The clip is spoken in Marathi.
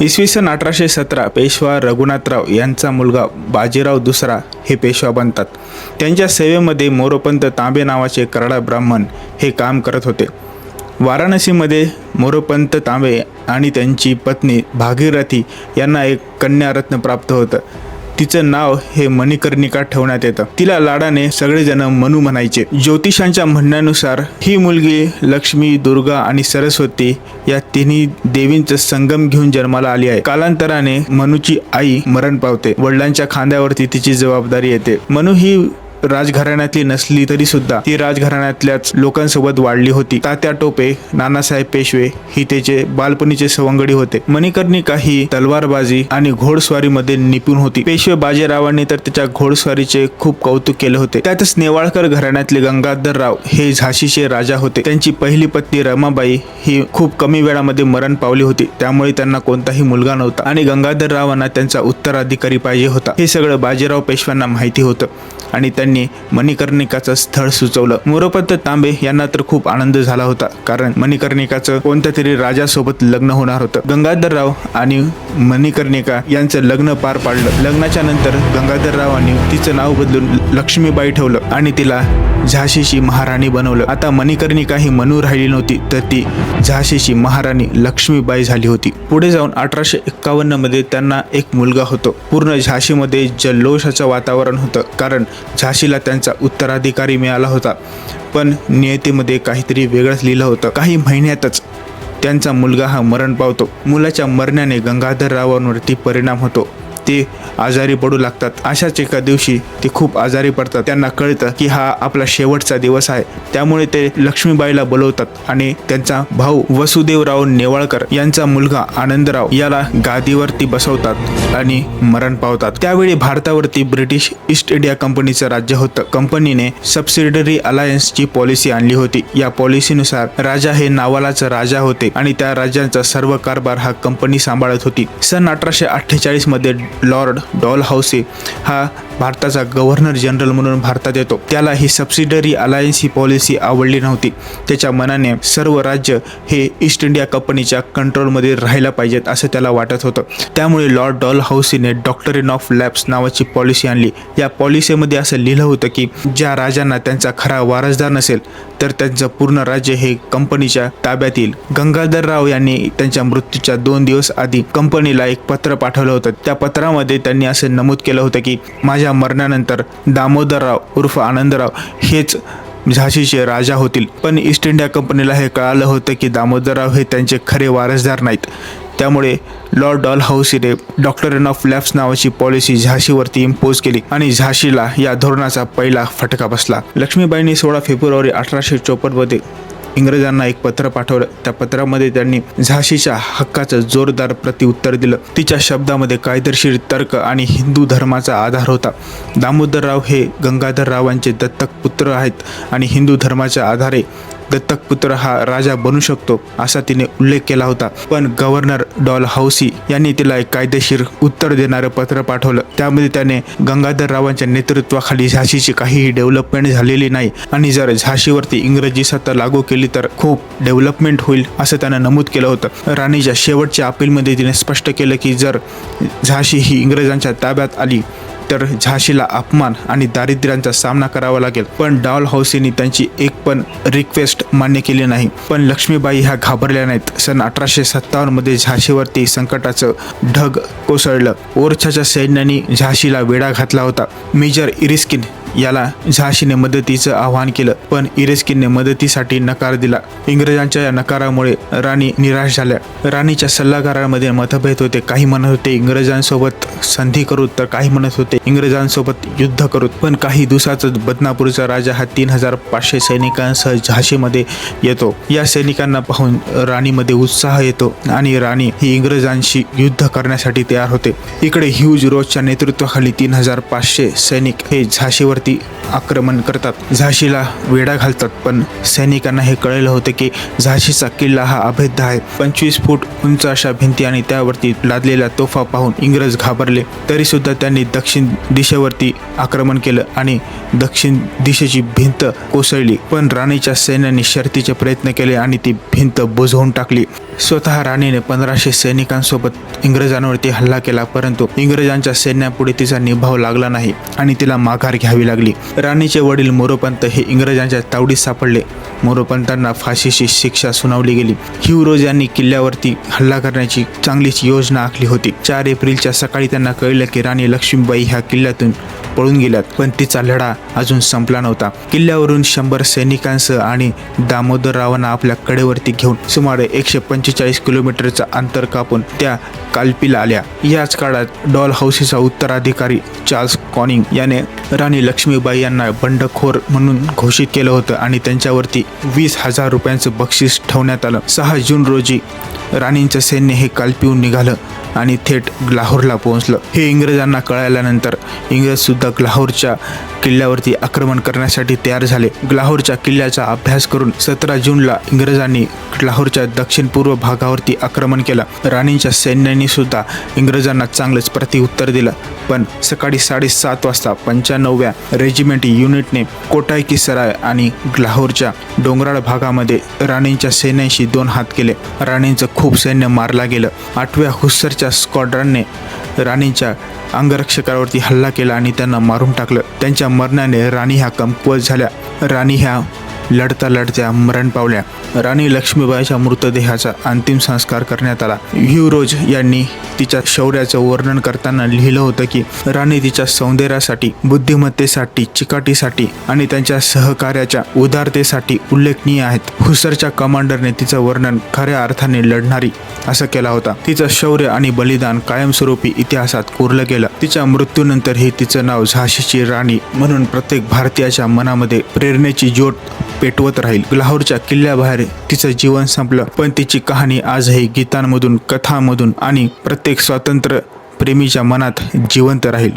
इसवी सन 1817 पेशवा रघुनाथराव यांचा मुलगा बाजीराव दुसरा हे पेशवा बनतात. त्यांच्या सेवेमध्ये मोरोपंत तांबे नावाचे करडा ब्राह्मण हे काम करत होते. वाराणसीमध्ये मोरोपंत तांबे आणि त्यांची पत्नी भागीरथी यांना एक कन्यारत्न प्राप्त होतं. तिचं नाव हे मणिकर्णिका ठेवण्यात येतं. तिला लाडाने सगळेजण मनू म्हणायचे. ज्योतिषांच्या म्हणण्यानुसार ही मुलगी लक्ष्मी, दुर्गा आणि सरस्वती या तिन्ही देवींचा संगम घेऊन जन्माला आली आहे. कालांतराने मनूची आई मरण पावते. वडिलांच्या खांद्यावरती तिची जबाबदारी येते. मनू ही राजघराण्यातली नसली तरी सुद्धा ती राजघराण्यातल्याच लोकांसोबत वाढली होती. तात्या टोपे, नानासाहेब पेशवे ही त्याचे बालपणीचे सवंगडी होते. मणिकर्णिका ही तलवारबाजी आणि घोडस्वारीमध्ये निपुण होती. पेशवे बाजीरावांनी तर त्याच्या घोडस्वारीचे खूप कौतुक केले होते. त्यातच नेवाळकर घराण्यातले गंगाधरराव हे झाशीचे राजा होते. त्यांची पहिली पत्नी रमाबाई ही खूप कमी वेळामध्ये मरण पावली होती. त्यामुळे त्यांना कोणताही मुलगा नव्हता आणि गंगाधररावांना त्यांचा उत्तराधिकारी पाहिजे होता. हे सगळं बाजीराव पेशव्यांना माहिती होतं आणि त्यांनी मणिकर्णिकाचं स्थळ सुचवलं. मोरोपंत तांबे यांना तर खूप आनंद झाला होता, कारण मणिकर्णिकाचं कोणत्या तरी राजासोबत लग्न होणार होतं. गंगाधरराव आणि मणिकर्णिका यांचं लग्न पार पाडलं. लग्नाच्या नंतर गंगाधररावांनी तिचं नाव बदलून लक्ष्मीबाई ठेवलं आणि तिला झाशीची महाराणी बनवलं. आता मणिकर्णिका ही मनू राहिली नव्हती, तर ती झाशीची महाराणी लक्ष्मीबाई झाली होती. पुढे जाऊन 1851 मध्ये त्यांना एक मुलगा होतो. पूर्ण झाशीमध्ये जल्लोषाचं वातावरण होतं, कारण झाशीला त्यांचा उत्तराधिकारी मिळाला होता. पण नियतीमध्ये काहीतरी वेगळंच लिहिलं होतं. काही महिन्यातच त्यांचा मुलगा हा मरण पावतो. मुलाच्या मरण्याने गंगाधररावांवरती परिणाम होतो. ते आजारी पडू लागतात. अशाच एका दिवशी ते खूप आजारी पडतात. त्यांना कळतं की हा आपला शेवटचा दिवस आहे. त्यामुळे ते लक्ष्मीबाईला बोलवतात आणि त्यांचा भाऊ वसुदेवराव नेवाळकर यांचा मुलगा आनंदराव याला गादीवरती बसवतात आणि मरण पावतात. त्यावेळी भारतावरती ब्रिटिश ईस्ट इंडिया कंपनीचं राज्य होतं. कंपनीने सबसिडरी अलायन्सची पॉलिसी आणली होती. या पॉलिसीनुसार राजा हे नावालाच राजा होते आणि त्या राज्यांचा सर्व कारभार हा कंपनी सांभाळत होती. सन 1848 मध्ये लॉर्ड डॉलहाउसी हा भारताचा गव्हर्नर जनरल म्हणून भारतात येतो. त्याला ही सबसिडरी अलायन्स ही पॉलिसी आवडली नव्हती. त्याच्या मनाने सर्व राज्य हे ईस्ट इंडिया कंपनीच्या कंट्रोलमध्ये राहायला पाहिजेत असं त्याला वाटत होतं. त्यामुळे लॉर्ड डॉलहाउसीने डॉक्टरीन ऑफ लॅप्स नावाची पॉलिसी आणली. या पॉलिसीमध्ये असं लिहिलं होतं की ज्या राजांना त्यांचा खरा वारसदार नसेल तर त्यांचं पूर्ण राज्य हे कंपनीच्या ताब्यात येईल. गंगाधरराव यांनी त्यांच्या मृत्यूच्या 2 दिवस आधी कंपनीला एक पत्र पाठवलं होतं. त्या पत्रामध्ये त्यांनी असं नमूद केलं होतं की माझ्या मरणानंतर दामोदरराव उर्फ आनंदराव हेच झाशीचे राजा होतील. पण ईस्ट इंडिया कंपनीला हे कळालं होतं की दामोदरराव हे त्यांचे खरे वारसदार नाहीत. त्यामुळे लॉर्ड डॉलहाउसीने डॉक्टरीन ऑफ लॅप्स नावाची पॉलिसी झाशीवरती इम्पोज केली आणि झाशीला या धोरणाचा पहिला फटका बसला. लक्ष्मीबाईंनी 16 फेब्रुवारी 1854 मध्ये इंग्रजांना एक पत्र पाठवलं. त्या पत्रामध्ये त्यांनी झाशीच्या हक्काचं जोरदार प्रत्युत्तर दिलं. तिच्या शब्दामध्ये कायदेशीर तर्क आणि हिंदू धर्माचा आधार होता. दामोदरराव हे गंगाधररावांचे दत्तक पुत्र आहेत आणि हिंदू धर्माच्या आधारे दत्तक पुत्र हा राजा बनू शकतो असा तिने उल्लेख केला होता. पण गव्हर्नर डॉलहाउसी यांनी तिला एक कायदेशीर उत्तर देणारं पत्र पाठवलं. त्यामध्ये त्याने गंगाधररावांच्या नेतृत्वाखाली झाशीची काहीही डेव्हलपमेंट झालेली नाही आणि जर झाशीवरती इंग्रजी सत्ता लागू केली तर खूप डेव्हलपमेंट होईल असं त्यानं नमूद केलं होतं. राणीच्या शेवटच्या अपीलमध्ये तिने स्पष्ट केलं की जर झाशी ही इंग्रजांच्या ताब्यात आली तर झाशीला अपमान आणि दारिद्र्याचा सामना करावा लागेल. पण डॉलहाउसीने त्यांची एक पण रिक्वेस्ट मान्य केली नाही. पण लक्ष्मीबाई ह्या घाबरल्या नाहीत. सन 1857 मध्ये झाशीवरती संकटाचं ढग कोसळलं. ओरछाच्या सैन्याने झाशीला वेढा घातला होता. मेजर इरिस्किन याला झाशीने मदतीचं आवाहन केलं, पण इरिस्किनने मदतीसाठी नकार दिला. इंग्रजांच्या या नकारामुळे राणी निराश झाल्या. राणीच्या सल्लागारांमध्ये मतभेद होते. काही म्हणत होते इंग्रजांसोबत संधी करू, तर काही म्हणत होते इंग्रजांसोबत युद्ध करू. पण काही दिवसातच बदनापूरचा राजा हा 3500 सैनिकांसह झाशीमध्ये येतो. या सैनिकांना पाहून राणीमध्ये उत्साह येतो आणि राणी ही इंग्रजांशी युद्ध करण्यासाठी तयार होते. इकडे ह्यूज रोजच्या नेतृत्वाखाली 3500 सैनिक हे झाशीवर किल्ल्यावरती आक्रमण करतात, झाशीला वेढा घालतात. पण सैनिकांना हे कळलं होतं की झाशीचा किल्ला हा अभेद्य आहे. 25 फूट उंच अशा भिंती आणि त्यावरती लादलेल्या तोफा पाहून इंग्रज घाबरले. तरी सुद्धा त्यांनी दक्षिण दिशेवरती आक्रमण केलं आणि दक्षिण दिशेची भिंत कोसळली. पण राणीच्या सैन्याने शर्थीचे प्रयत्न केले आणि ती भिंत बुजवून टाकली. स्वतः राणीने 1500 सैनिकांसोबत इंग्रजांवरती हल्ला केला, परंतु इंग्रजांच्या सैन्यापुढे तिचा निभाव लागला नाही आणि तिला माघार घ्यावी लागली. राणीचे वडील मोरोपंत हे इंग्रजांच्या तावडीत सापडले. मोरोपंतांना फाशीची शिक्षा सुनावली गेली. ह्युरोज यांनी किल्ल्यावरती हल्ला करण्याची चांगलीच योजना आखली होती. 4 एप्रिलच्या सकाळी त्यांना कळलं की राणी लक्ष्मीबाई ह्या किल्ल्यातून पळून गेल्यात, पण तिचा लढा अजून संपला नव्हता. किल्ल्यावरून 100 सैनिकांसह आणि दामोदररावांना आपल्या कडेवरती घेऊन सुमारे 145 किलोमीटरचा अंतर कापून त्या कालपीला आल्या. याच काळात डॉल हाऊसीचा उत्तराधिकारी चार्ल्स कॉनिंग याने राणी लक्ष्मीबाई यांना बंडखोर म्हणून घोषित केलं होतं आणि त्यांच्यावरती 20,000 रुपयांचं बक्षीस ठेवण्यात आलं. 6 जून रोजी राणींचं सैन्य हे कालपीहून निघालं आणि थेट लाहोरला पोहोचलं. हे इंग्रजांना कळल्यानंतर इंग्रज सुद्धा लाहोरच्या किल्ल्यावरती आक्रमण करण्यासाठी तयार झाले. लाहोरच्या किल्ल्याचा अभ्यास करून 17 जूनला इंग्रजांनी लाहोरच्या दक्षिण पूर्व भागावरती आक्रमण केलं. राणींच्या सैन्याने सुद्धा इंग्रजांना चांगलंच प्रत्युत्तर दिलं. पण सकाळी 7:30 वाजता 95व्या रेजिमेंट युनिटने कोटाई की सराय आणि लाहोरच्या डोंगराळ भागामध्ये राणींच्या सैन्याशी 2 हात केले. राणींचं खूप सैन्य मारला गेलं. 8व्या हुस्सरच्या स्क्वॉड्रनने राणींच्या अंगरक्षकावरती हल्ला केला आणि त्यांना मारून टाकलं. त्यांच्या मरणाने राणी ह्या कमकुवत झाल्या. राणी ह्या लढता लढत्या मरण पावल्या. राणी लक्ष्मीबाईच्या मृतदेहाचा अंतिम संस्कार करण्यात आला. ह्युरोज यांनी तिच्या शौर्याचं वर्णन करताना लिहिलं होतं की राणी तिच्या सौंदर्यासाठी, बुद्धिमत्तेसाठी, चिकाटीसाठी आणि त्यांच्या सहकार्याच्या उदारतेसाठी उल्लेखनीय आहेत. हुस्सरच्या कमांडरने तिचं वर्णन खऱ्या अर्थाने लढणारी असं केला होता. तिचं शौर्य आणि बलिदान कायमस्वरूपी इतिहासात कोरलं गेलं. तिच्या मृत्यूनंतरही तिचं नाव झाशीची राणी म्हणून प्रत्येक भारतीयाच्या मनामध्ये प्रेरणेची ज्योत पेटवत राहील. लाहोरच्या किल्ल्याबाहेर तिचं जीवन संपलं, पण तिची कहाणी आजही गीतांमधून, कथांमधून आणि प्रत्येक स्वातंत्र्य प्रेमीच्या मनात जिवंत राहील.